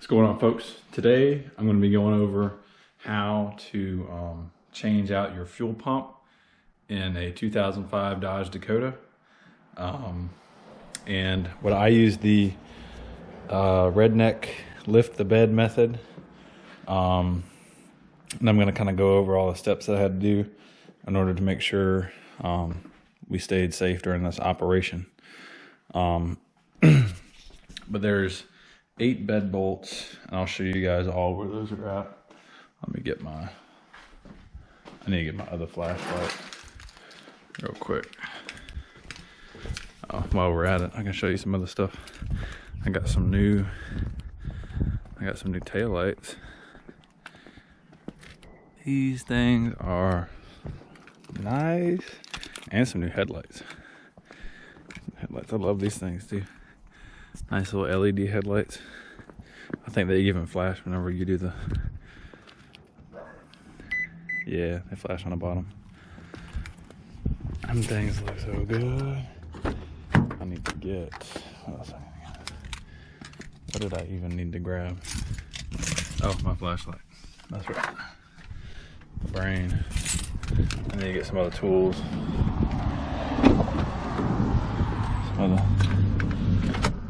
What's going on, folks? Today I'm going to be going over how to change out your fuel pump in a 2005 Dodge Dakota. And what I use the redneck lift the bed method. And I'm going to kind of go over all the steps that I had to do in order to make sure we stayed safe during this operation. But there's 8 bed bolts, and I'll show you guys all where those are at. Let me get I need to get my other flashlight real quick. While we're at it, I can show you some other stuff. I got some new tail lights. These things are nice, and some new headlights. I love these things too. Nice little LED headlights. I think they even flash whenever you do yeah, they flash on the bottom. Them things look so good. I need to get, what else I need to get? What did I even need to grab? Oh, my flashlight. That's right. The brain. I need to get some other tools. Some other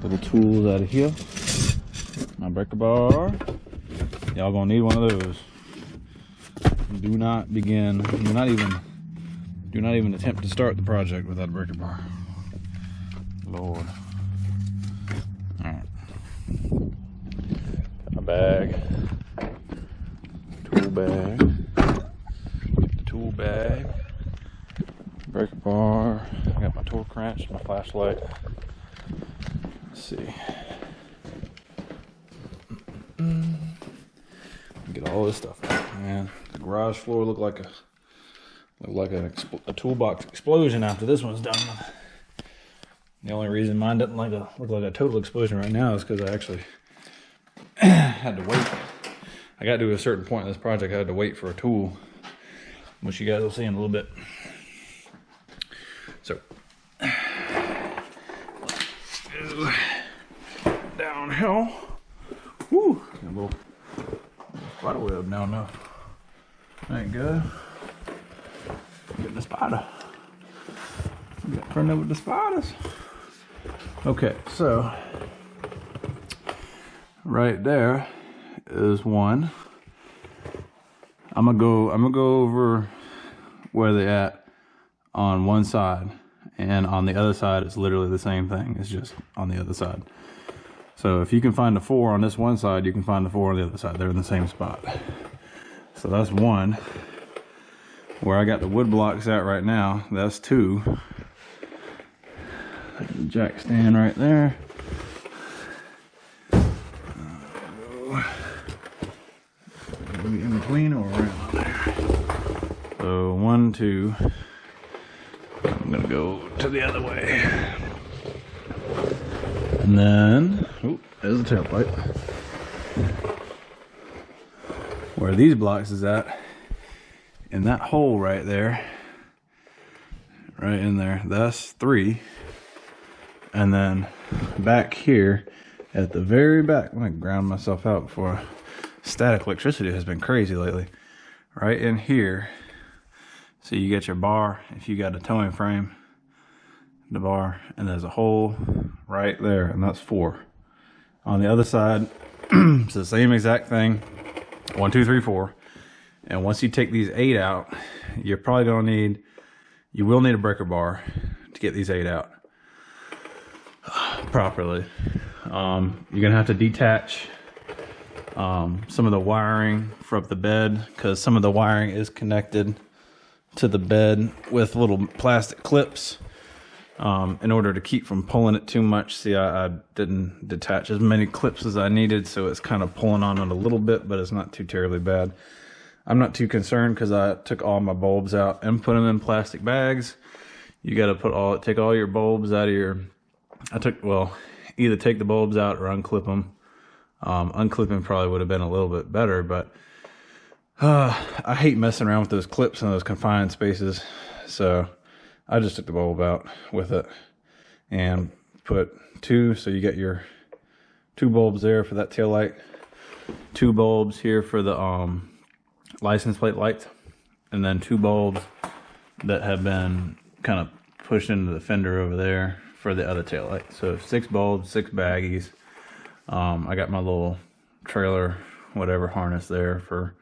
little tools out of here. My breaker bar. Y'all gonna need one of those. Do not even attempt to start the project without a breaker bar. Lord. Alright. Got my bag. Tool bag. The tool bag. Breaker bar. I got my torque wrench, my flashlight. Let's see. Get all this stuff out, man. The garage floor looked like a toolbox explosion after this one's done. The only reason mine doesn't look like a total explosion right now is because I actually had to wait. I got to a certain point in this project, I had to wait for a tool, which you guys will see in a little bit. So, let's go downhill. Woo! Got a little spider web now enough. Ain't good. Getting the spider. We got turned up with the spiders. Okay, so right there is one. I'm gonna go over where they at on one side, and on the other side it's literally the same thing. It's just on the other side. So if you can find the 4 on this one side, you can find the 4 on the other side. They're in the same spot. So that's 1. Where I got the wood blocks at right now, that's 2. The jack stand right there. In between or around there. So 1, 2. I'm gonna go to the other way. And then, there's the tailpipe. Where these blocks is at, in that hole right there, right in there, that's 3. And then back here, at the very back, I'm gonna ground myself out before static electricity has been crazy lately. Right in here, so you get your bar, if you got a towing frame, the bar, and there's a hole right there, and that's 4. On the other side, it's the same exact thing. 1, 2, 3, 4. And once you take these 8 out, you're probably gonna you will need a breaker bar to get these 8 out properly. You're gonna have to detach some of the wiring from the bed, because some of the wiring is connected to the bed with little plastic clips. In order to keep from pulling it too much. See, I didn't detach as many clips as I needed, so it's kind of pulling on it a little bit, but it's not too terribly bad. I'm not too concerned because I took all my bulbs out and put them in plastic bags. You got to take all your bulbs out of your, either take the bulbs out or unclip them. Unclipping probably would have been a little bit better, but I hate messing around with those clips in those confined spaces, so I just took the bulb out with it and put 2, so you get your 2 bulbs there for that tail light. 2 bulbs here for the license plate lights, and then 2 bulbs that have been kind of pushed into the fender over there for the other tail light. So 6 bulbs, 6 baggies. I got my little trailer, whatever harness there for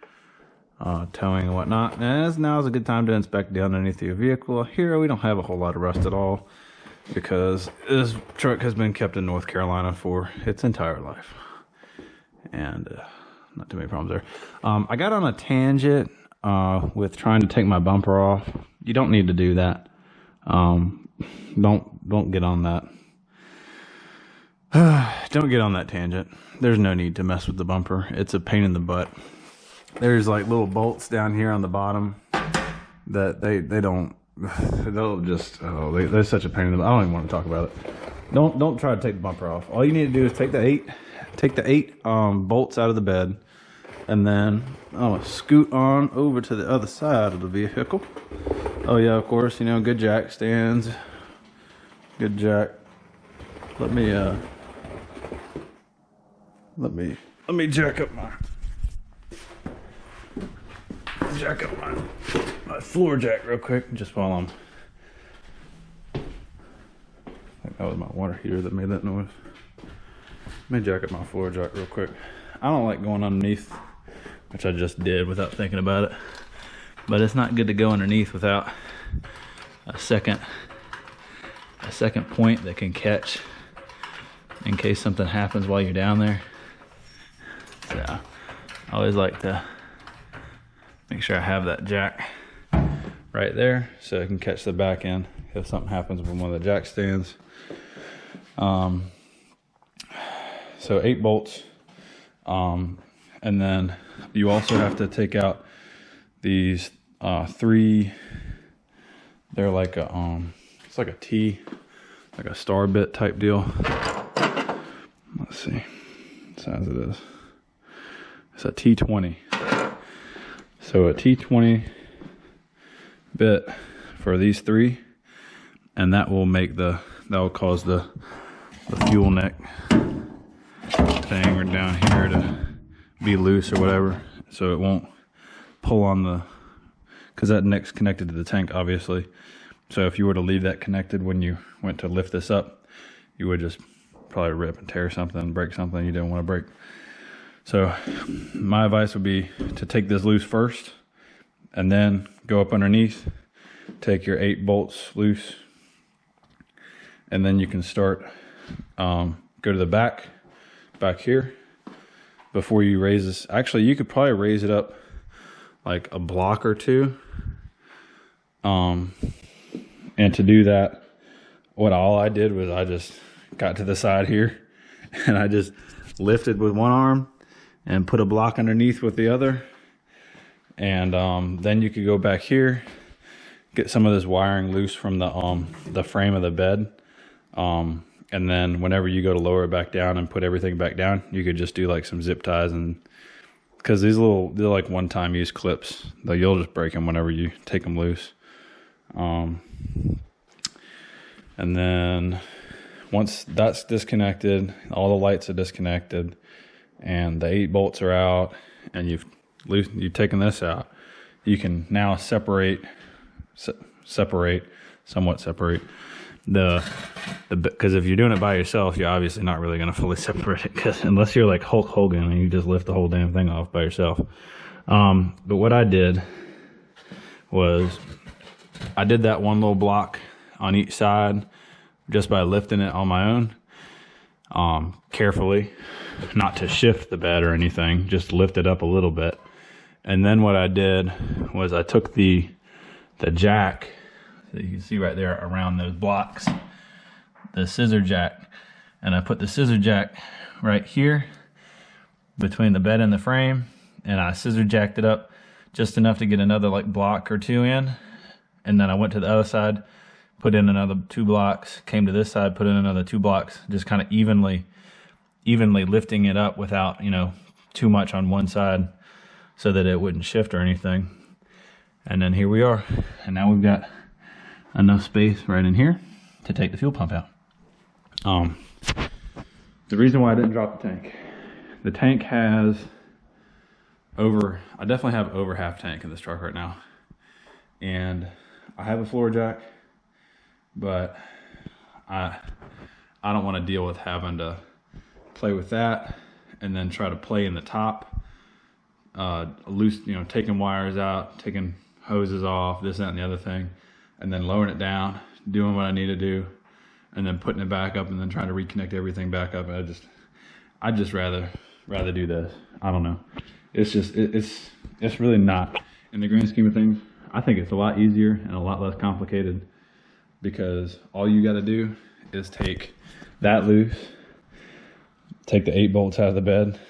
towing and whatnot. And now is a good time to inspect down underneath your vehicle. Here we don't have a whole lot of rust at all, because this truck has been kept in North Carolina for its entire life, and not too many problems there. I got on a tangent with trying to take my bumper off. You don't need to do that. Don't get on that. Don't get on that tangent. There's no need to mess with the bumper. It's a pain in the butt. There's like little bolts down here on the bottom that they'll just, they're such a pain in the butt. I don't even want to talk about it. Don't try to take the bumper off. All you need to do is take the eight bolts out of the bed, and then I'm gonna scoot on over to the other side of the vehicle. Oh yeah, of course, you know, good jack stands, good jack. Let me jack up my floor jack real quick, just while I'm. I think that was my water heater that made that noise. Let me jack up my floor jack real quick. I don't like going underneath, which I just did without thinking about it. But it's not good to go underneath without a second point that can catch in case something happens while you're down there. So I always like to make sure I have that jack right there so I can catch the back end if something happens with one of the jack stands. So 8 bolts, and then you also have to take out these 3. They're like a it's like a T, like a star bit type deal. Let's see what size it is. It's a T20. So a T20 bit for these 3, and that will cause the fuel neck thing or down here to be loose or whatever, so it won't pull on because that neck's connected to the tank, obviously. So if you were to leave that connected when you went to lift this up, you would just probably rip and tear something, break something you didn't want to break. So my advice would be to take this loose first, and then go up underneath, take your 8 bolts loose, and then you can start, go to the back here before you raise this. Actually, you could probably raise it up like a block or 2. And to do that, all I did was I just got to the side here and I just lifted with one arm and put a block underneath with the other. And then you could go back here, get some of this wiring loose from the frame of the bed. And then whenever you go to lower it back down and put everything back down, you could just do like some zip ties, and because they're like one-time use clips, though you'll just break them whenever you take them loose. And then once that's disconnected, all the lights are disconnected, and the 8 bolts are out, and you've taken this out, you can now somewhat separate because if you're doing it by yourself, you're obviously not really going to fully separate it, because unless you're like Hulk Hogan and you just lift the whole damn thing off by yourself. But what I did was I did that one little block on each side just by lifting it on my own, carefully, not to shift the bed or anything, just lift it up a little bit. And then what I did was I took the jack that you can see right there around those blocks, the scissor jack, and I put the scissor jack right here between the bed and the frame, and I scissor jacked it up just enough to get another like block or 2 in, and then I went to the other side, put in another 2 blocks, came to this side, put in another 2 blocks, just kind of evenly lifting it up without, you know, too much on one side so that it wouldn't shift or anything. And then here we are, and now we've got enough space right in here to take the fuel pump out. The reason why I didn't drop the tank has I definitely have over half tank in this truck right now. And I have a floor jack, but I don't want to deal with having to play with that and then try to play in the top, loose, you know, taking wires out, taking hoses off, this, that, and the other thing, and then lowering it down, doing what I need to do, and then putting it back up and then trying to reconnect everything back up. I'd just rather do this. I don't know. It's just, it's really not, in the grand scheme of things, I think it's a lot easier and a lot less complicated, because all you got to do is take that loose, take the 8 bolts out of the bed,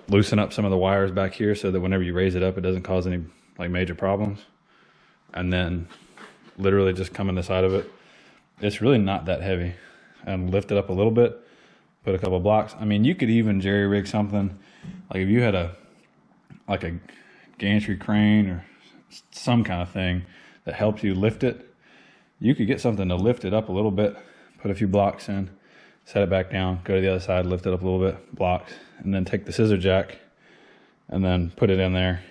loosen up some of the wires back here so that whenever you raise it up, it doesn't cause any like major problems, and then literally just come in the side of it. It's really not that heavy, and lift it up a little bit, put a couple of blocks. I mean, you could even jerry rig something, like if you had a gantry crane or some kind of thing that helps you lift it, you could get something to lift it up a little bit, put a few blocks in, set it back down, go to the other side, lift it up a little bit, blocks, and then take the scissor jack and then put it in there.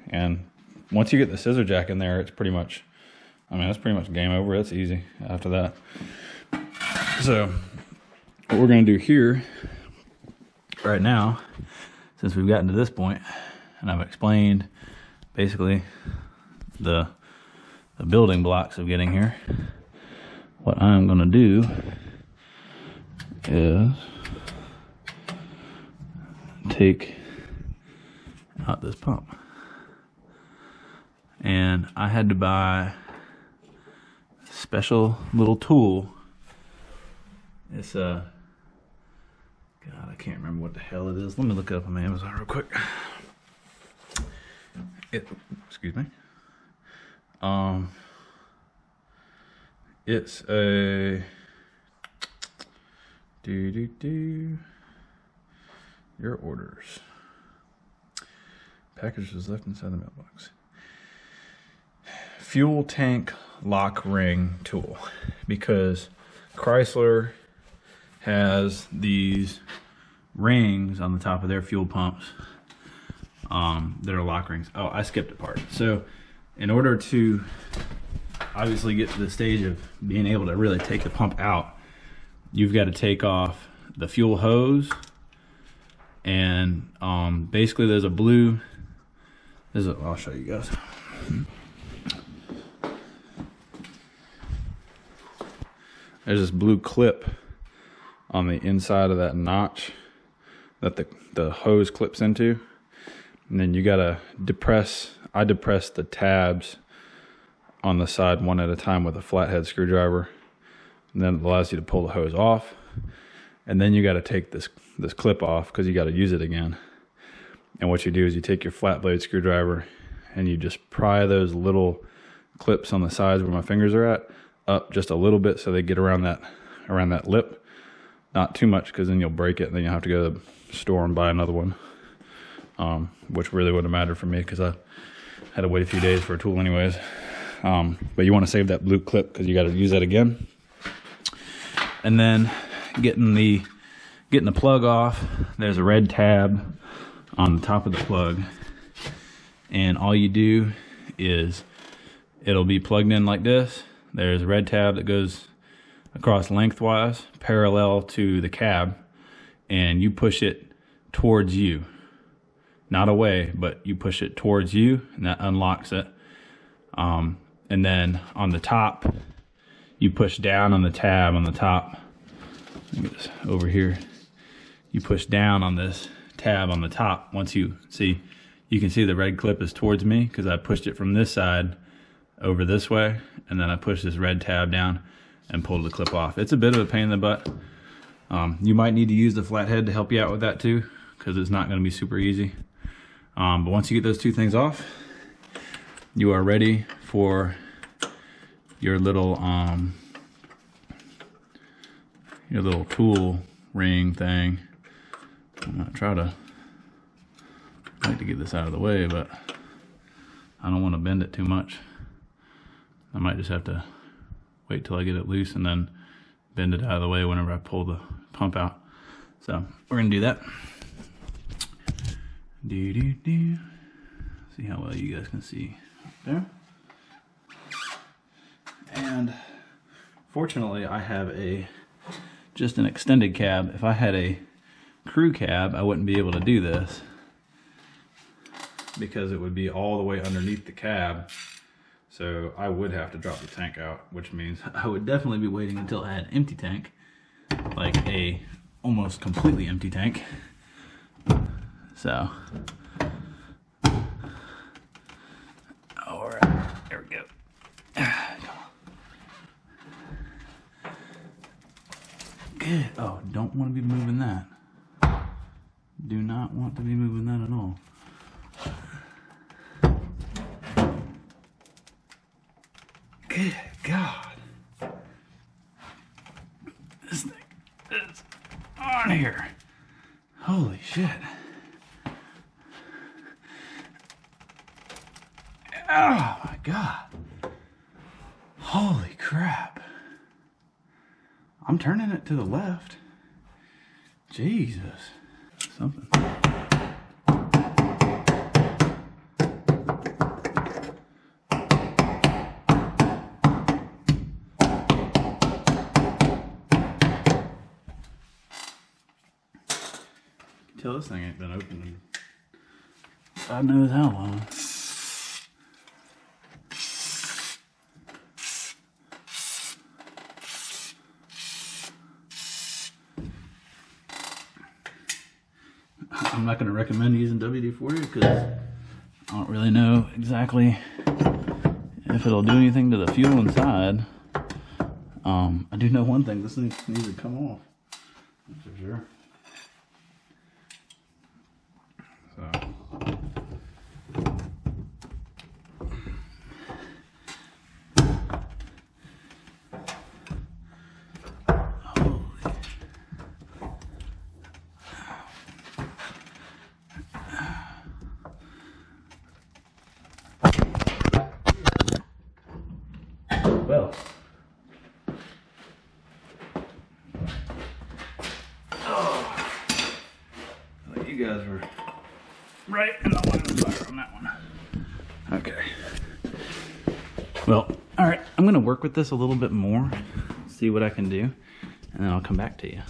And once you get the scissor jack in there, it's pretty much, I mean, that's pretty much game over. It's easy after that. So what we're going to do here right now, since we've gotten to this point and I've explained basically the building blocks of getting here, what I'm going to do is take out this pump. And I had to buy a special little tool. It's God, I can't remember what the hell it is. Let me look it up on Amazon real quick. Excuse me. It's a your orders. Package was left inside the mailbox. Fuel tank lock ring tool, because Chrysler has these rings on the top of their fuel pumps that are lock rings. Oh, I skipped a part. So in order to obviously get to the stage of being able to really take the pump out, you've got to take off the fuel hose, and basically there's a blue, I'll show you guys. There's this blue clip on the inside of that notch that the hose clips into, and then you gotta I depress the tabs on the side one at a time with a flathead screwdriver, and then it allows you to pull the hose off. And then you got to take this clip off, because you got to use it again. And what you do is you take your flat blade screwdriver and you just pry those little clips on the sides where my fingers are at up just a little bit, so they get around that lip. Not too much, because then you'll break it and then you'll have to go to the store and buy another one, which really wouldn't matter for me because I had to wait a few days for a tool anyways. But you want to save that blue clip because you got to use that again. And then getting the plug off, there's a red tab on the top of the plug, and all you do is it'll be plugged in like this. There's a red tab that goes across lengthwise parallel to the cab, and you push it towards you, not away, but you push it towards you, and that unlocks it. And then on the top, you push down on the tab on the top. Let me get this over here. You push down on this tab on the top. Once you can see the red clip is towards me because I pushed it from this side over this way, and then I pushed this red tab down and pulled the clip off. It's a bit of a pain in the butt. You might need to use the flathead to help you out with that too, because it's not going to be super easy. But once you get those two things off, you are ready for your little tool ring thing. I'm gonna try to get this out of the way, but I don't want to bend it too much. I might just have to wait till I get it loose and then bend it out of the way whenever I pull the pump out. So we're gonna do that. Do. See how well you guys can see there. And fortunately, I have just an extended cab. If I had a crew cab, I wouldn't be able to do this because it would be all the way underneath the cab. So I would have to drop the tank out, which means I would definitely be waiting until I had an empty tank, like a almost completely empty tank. So, all right, there we go. Good. Oh, don't want to be moving that. Do not want to be moving that at all. Good God. This thing is on here. Holy shit. Oh my God. Holy crap. I'm turning it to the left. Jesus. Something. Tell this thing ain't been opened in God knows how long. I'm not going to recommend using WD-40 because I don't really know exactly if it'll do anything to the fuel inside. I do know one thing, this thing needs to come off. That's for sure. So. Well, you guys were right in the line of fire on that one. Okay. Well, all right, I'm gonna work with this a little bit more, see what I can do, and then I'll come back to you.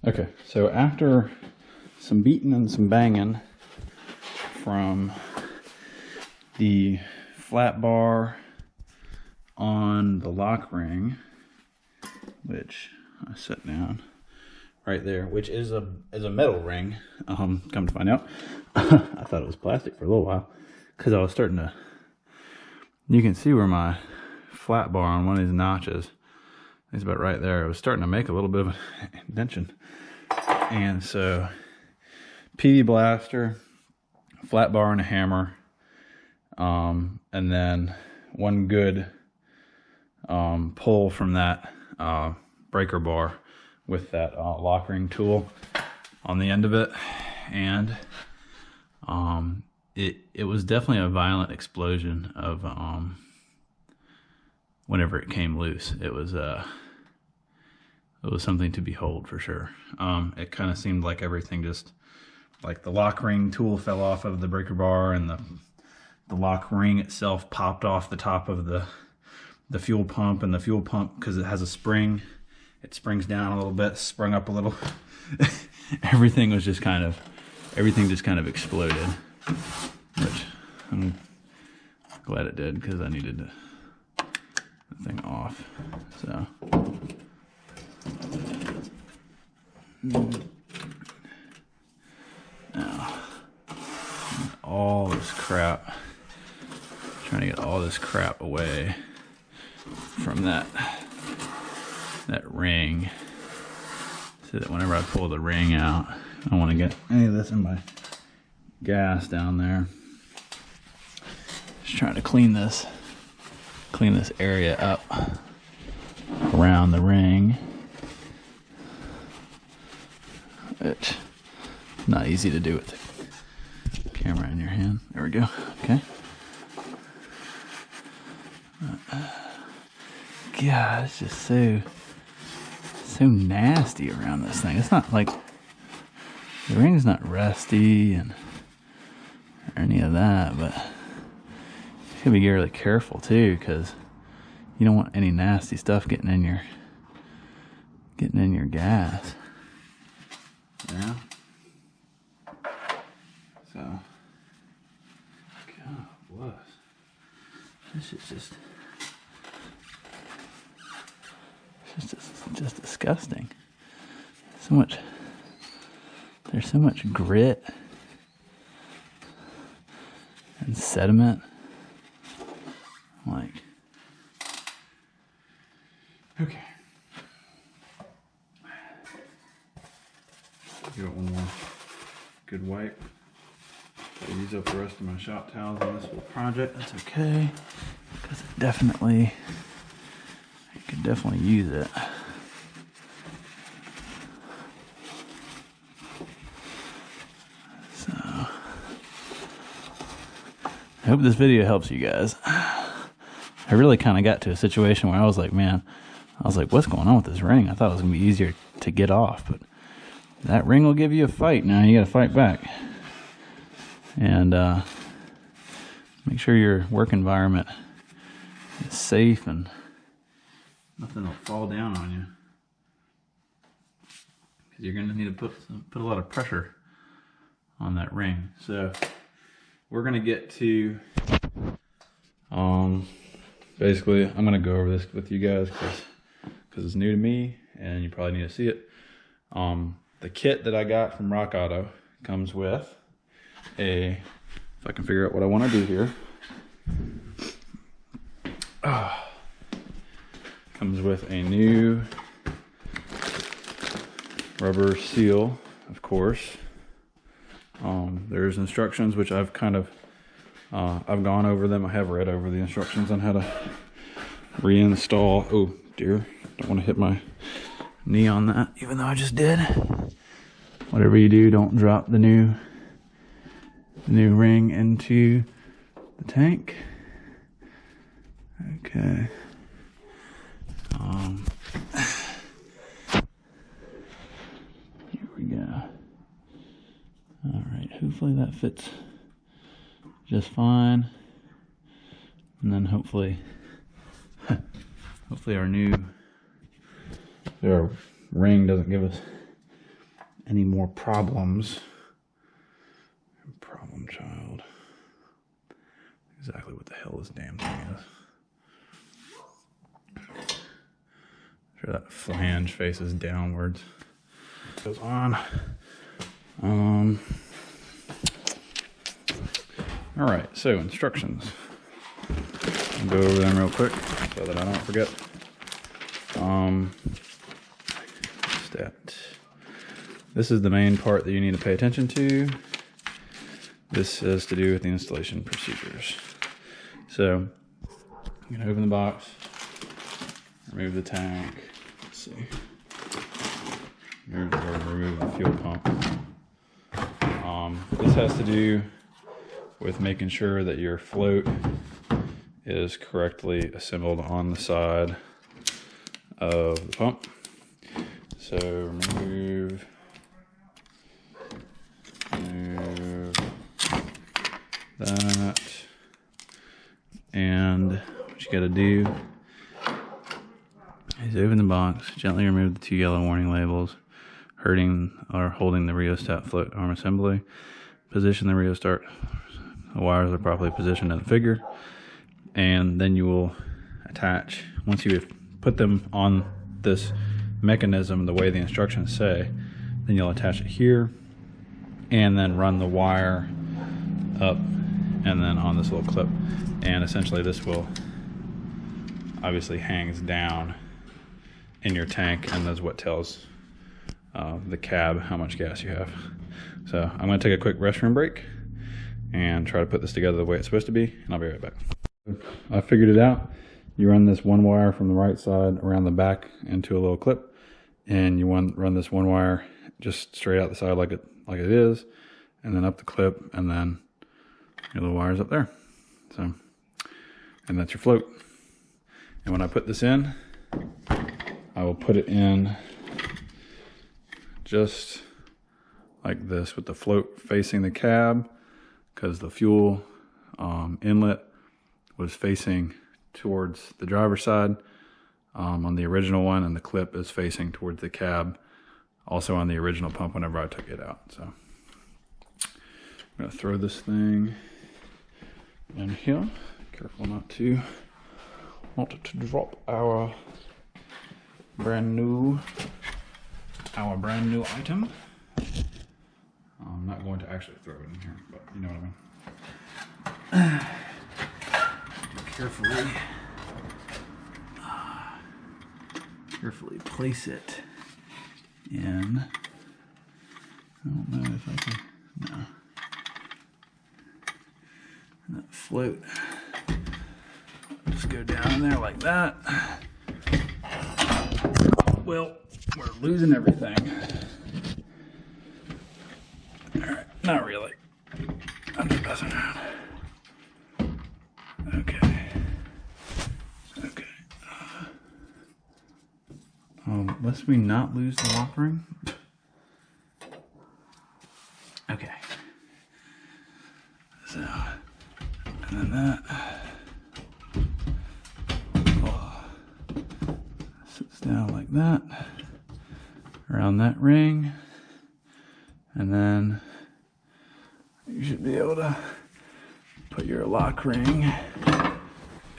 Okay, so after some beating and some banging from the flat bar on the lock ring, which I set down right there, which is a metal ring. Come to find out, I thought it was plastic for a little while because I was starting to. You can see where my flat bar on one of these notches is about right there. It was starting to make a little bit of an indentation, and so PV blaster, flat bar, and a hammer, and then one good pull from that breaker bar with that lock ring tool on the end of it, and it was definitely a violent explosion of whenever it came loose. It was something to behold for sure. It kind of seemed like everything just like the lock ring tool fell off of the breaker bar, and the lock ring itself popped off the top of the fuel pump, and the fuel pump, because it has a spring, it springs down a little bit, sprung up a little. everything just kind of exploded, which I'm glad it did because I needed the thing off. So now all this crap, trying to get all this crap away from that ring, so that whenever I pull the ring out, I don't want to get any of this in my gas down there. Just trying to clean this area up around the ring. It's not easy to do with the camera in your hand. There we go. Okay. God, it's just so nasty around this thing. It's not like The ring's not rusty or any of that, but you gotta be really careful too, because you don't want any nasty stuff getting in your gas. Yeah. So, God bless. This is just disgusting. There's so much grit and sediment. Like, okay. Give it one more good wipe. I use up the rest of my shop towels on this little project. That's okay, because I could definitely use it. So, I hope this video helps you guys. I really kind of got to a situation where I was like, what's going on with this ring? I thought it was going to be easier to get off, but that ring will give you a fight. Now you got to fight back. And make sure your work environment is safe and nothing will fall down on you. Because you're going to need to put a lot of pressure on that ring. So we're going to get to, basically, I'm going to go over this with you guys because it's new to me and you probably need to see it. The kit that I got from Rock Auto comes with if I can figure out what I want to do here. Comes with a new rubber seal, of course. There's instructions which I've kind of I've gone over them. I have read over the instructions on how to reinstall. Oh dear, don't want to hit my knee on that, even though I just did. Whatever you do, don't drop the new ring into the tank. Okay. Here we go. All right. Hopefully that fits just fine, and then hopefully our ring doesn't give us any more problems. Problem child. Exactly what the hell this damn thing is. Sure that flange faces downwards. Goes on. Alright, so instructions. I'll go over them real quick so that I don't forget. This is the main part that you need to pay attention to. This has to do with the installation procedures. So, I'm going to open the box, remove the tank, let's see, remove the fuel pump. This has to do with making sure that your float is correctly assembled on the side of the pump. So remove that, and what you got to do is open the box, gently remove the 2 yellow warning labels, holding the rheostat float arm assembly. Position the rheostat. The wires are properly positioned in the figure, and then you will attach. Once you have put them on this mechanism the way the instructions say, then you'll attach it here, and then run the wire up and then on this little clip, and essentially this will obviously hangs down in your tank, and that's what tells the cab how much gas you have. So I'm going to take a quick restroom break and try to put this together the way it's supposed to be, and I'll be right back. I figured it out. You run this one wire from the right side around the back into a little clip, and you run this one wire just straight out the side like it is, and then up the clip, and then your little wires up there. So, and that's your float. And when I put this in, I will put it in just like this with the float facing the cab, because the fuel inlet was facing towards the driver's side on the original one, and the clip is facing towards the cab also on the original pump whenever I took it out. So I'm gonna throw this thing in here. Careful not to drop our brand new item. I'm not going to actually throw it in here, but you know what I mean. Carefully place it in. I don't know if I can. No. And that float. Just go down in there like that. Well, we're losing everything. Alright, not really. I'm just messing around. Okay. Okay. Lest we not lose the lock ring. Okay. So, and then that sits down like that around that ring, and then you should be able to put your lock ring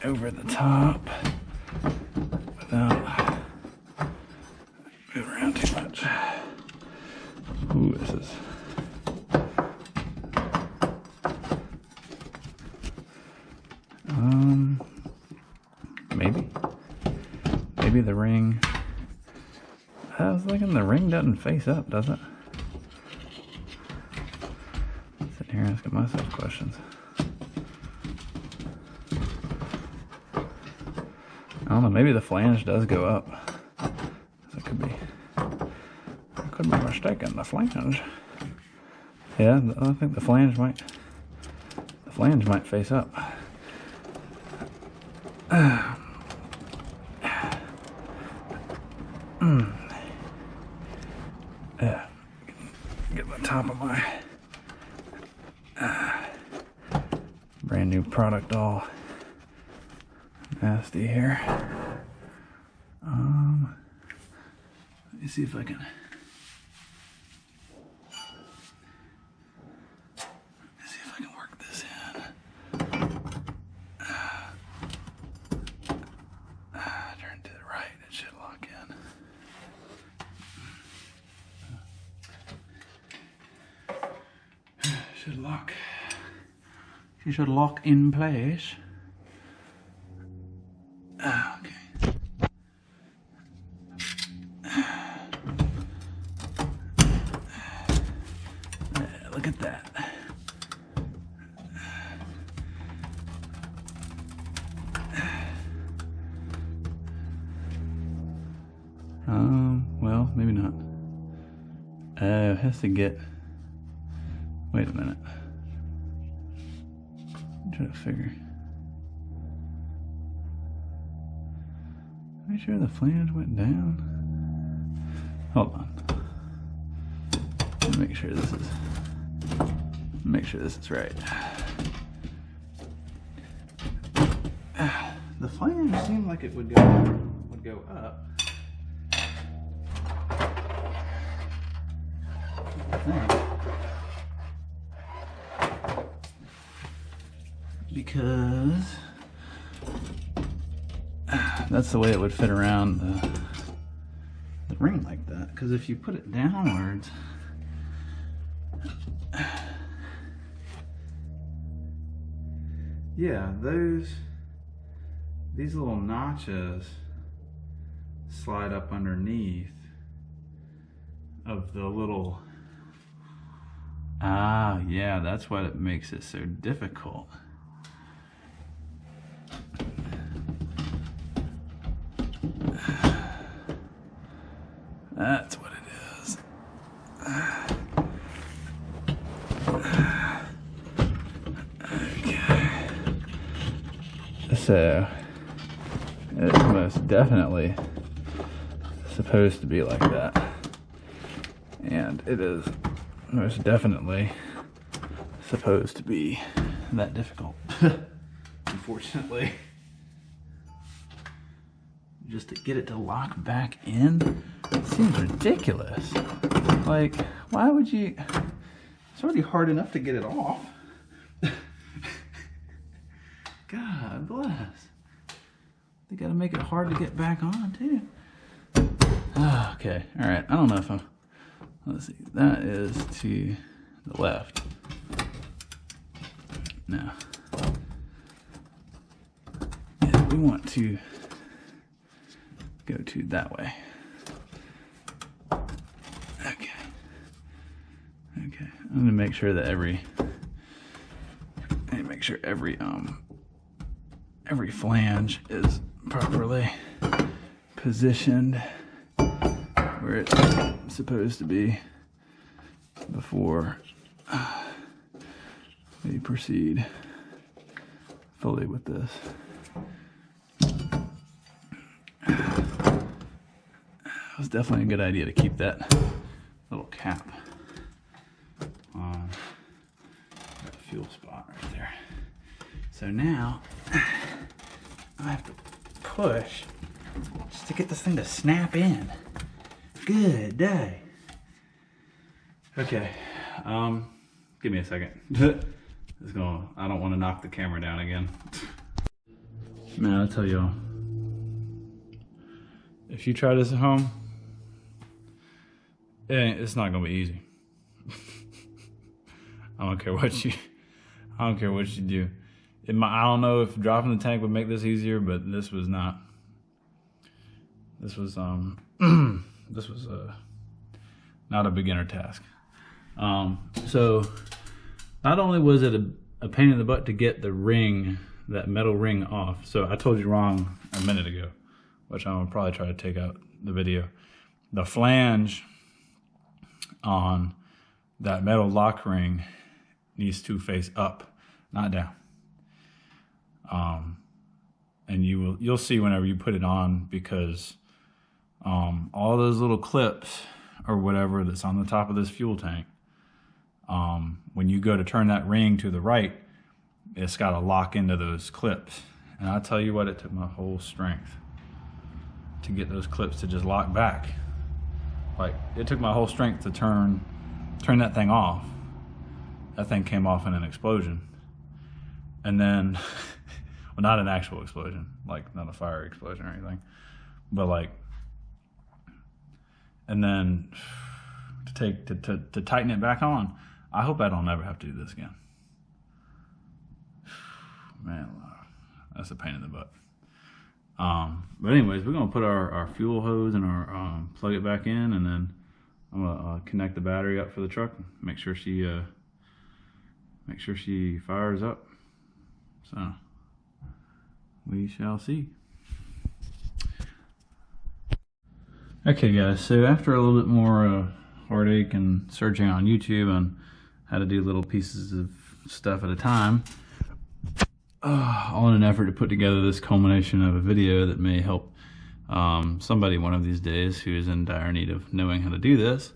over the top without moving around too much. Ooh, this is maybe the ring. I was thinking the ring doesn't face up, does it? Sitting here asking myself questions. I don't know, maybe the flange does go up. It could be. I could be mistaken. The flange. Yeah, I think the flange might face up. Yeah, get the top of my brand new product all nasty here. Let me see if I can. Work this in. Turn to the right. It should lock in. She should lock in place. Okay. Look at that. Well, maybe not. It has to get. Wait a minute. I'm trying to figure. Are you sure the flange went down? Hold on. Let me make sure this is right. The flange seemed like it would go up. Because that's the way it would fit around the ring like that. Because if you put it downwards, yeah, these little notches slide up underneath of the little. Ah, yeah, that's what it makes it so difficult. That's what it is. Okay. So, it's most definitely supposed to be like that. And it is most definitely supposed to be that difficult. Unfortunately. Just to get it to lock back in seems ridiculous. Like, why would you? It's already hard enough to get it off. God bless. They gotta make it hard to get back on too. Okay, all right. I don't know if I'm. Let's see. That is to the left. Now, yeah, we want to go to that way. Okay. Okay. I'm gonna make sure that every flange is properly positioned where it's supposed to be before we proceed fully with this. It was definitely a good idea to keep that little cap on that fuel spot right there. So now I have to push just to get this thing to snap in. Good day. Okay, give me a second. I don't want to knock the camera down again. Man, I'll tell y'all, if you try this at home, it's not gonna be easy. I don't care what you do. I don't know if dropping the tank would make this easier, but this was not. This was not a beginner task. So not only was it a pain in the butt to get the ring, that metal ring off. So I told you wrong a minute ago, which I'm gonna probably try to take out the video. The flange on that metal lock ring needs to face up, not down. And you'll see whenever you put it on, because all those little clips or whatever that's on the top of this fuel tank, when you go to turn that ring to the right, it's got to lock into those clips. And I'll tell you what, it took my whole strength to get those clips to just lock back. Like, it took my whole strength to turn that thing off. That thing came off in an explosion. And then, well, not an actual explosion, like not a fire explosion or anything, but like, and then to tighten it back on. I hope I don't ever have to do this again. Man, that's a pain in the butt. But anyways, we're gonna put our fuel hose and our plug it back in, and then I'm gonna connect the battery up for the truck. Make sure she fires up. So we shall see. Okay, guys. So after a little bit more heartache and searching on YouTube on how to do little pieces of stuff at a time, all in an effort to put together this culmination of a video that may help somebody one of these days who is in dire need of knowing how to do this.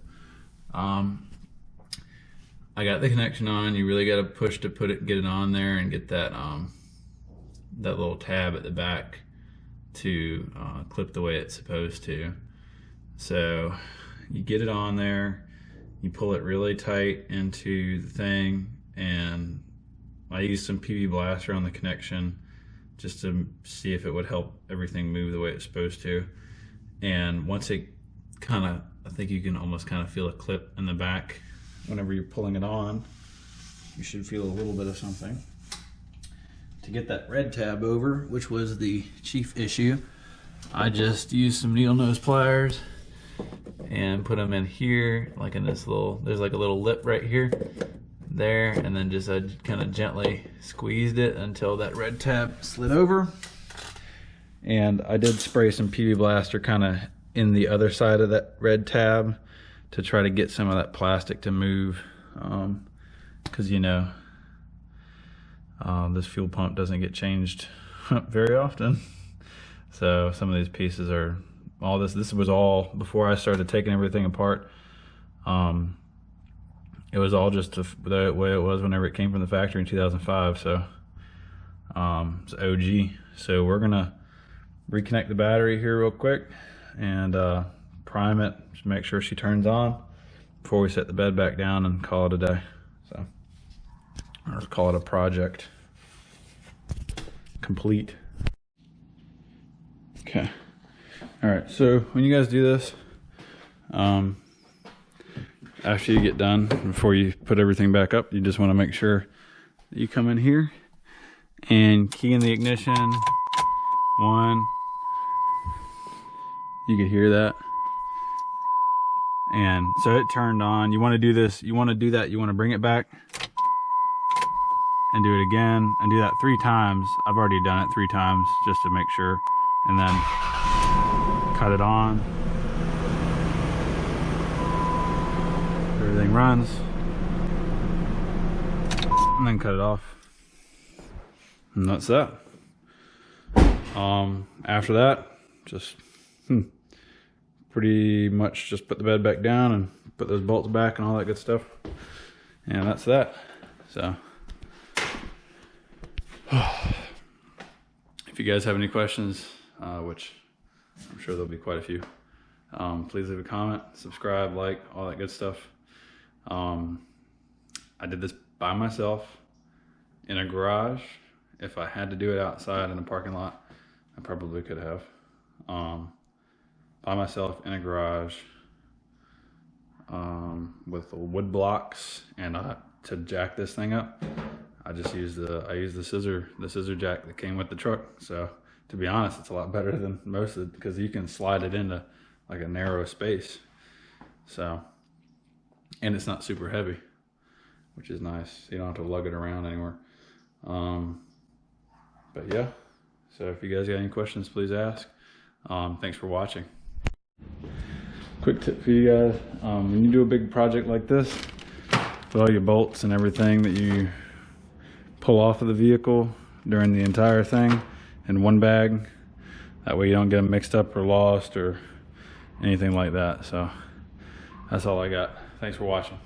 I got the connection on. You really got to push to get it on there, and get that that little tab at the back to clip the way it's supposed to. So you get it on there, you pull it really tight into the thing, and I used some PV blaster on the connection just to see if it would help everything move the way it's supposed to. And once it I think you can almost kind of feel a clip in the back. Whenever you're pulling it on, you should feel a little bit of something. To get that red tab over, which was the chief issue, I just used some needle nose pliers and put them in here, like in this little, there's like a little lip right here, there, and then just I kind of gently squeezed it until that red tab slid over. And I did spray some PV blaster kind of in the other side of that red tab to try to get some of that plastic to move, because you know, this fuel pump doesn't get changed very often. So some of these pieces are, this was all before I started taking everything apart. it was all just the way it was whenever it came from the factory in 2005. So it's OG. So we're gonna reconnect the battery here real quick and prime it, just make sure she turns on before we set the bed back down and call it a day. So I'll just call it a project complete. Okay. All right, so when you guys do this, after you get done, before you put everything back up, you just want to make sure that you come in here and key in the ignition. One, you could hear that. And so it turned on. You want to do this, you want to do that, you want to bring it back and do it again and do that 3 times. I've already done it 3 times just to make sure. And then cut it on. Everything runs. And then cut it off. And that's that. After that, just pretty much just put the bed back down and put those bolts back and all that good stuff. And that's that. So if you guys have any questions, which I'm sure there'll be quite a few, please leave a comment, subscribe, like, all that good stuff. I did this by myself in a garage. If I had to do it outside in a parking lot, I probably could have. By myself in a garage with the wood blocks, and to jack this thing up, I just used the scissor jack that came with the truck. So to be honest, it's a lot better than most of it because you can slide it into like a narrow space. So, and it's not super heavy, which is nice. You don't have to lug it around anywhere. But yeah, so if you guys got any questions, please ask. Thanks for watching. Quick tip for you guys, when you do a big project like this, with all your bolts and everything that you pull off of the vehicle during the entire thing in one bag, that way you don't get them mixed up or lost or anything like that. So that's all I got. Thanks for watching.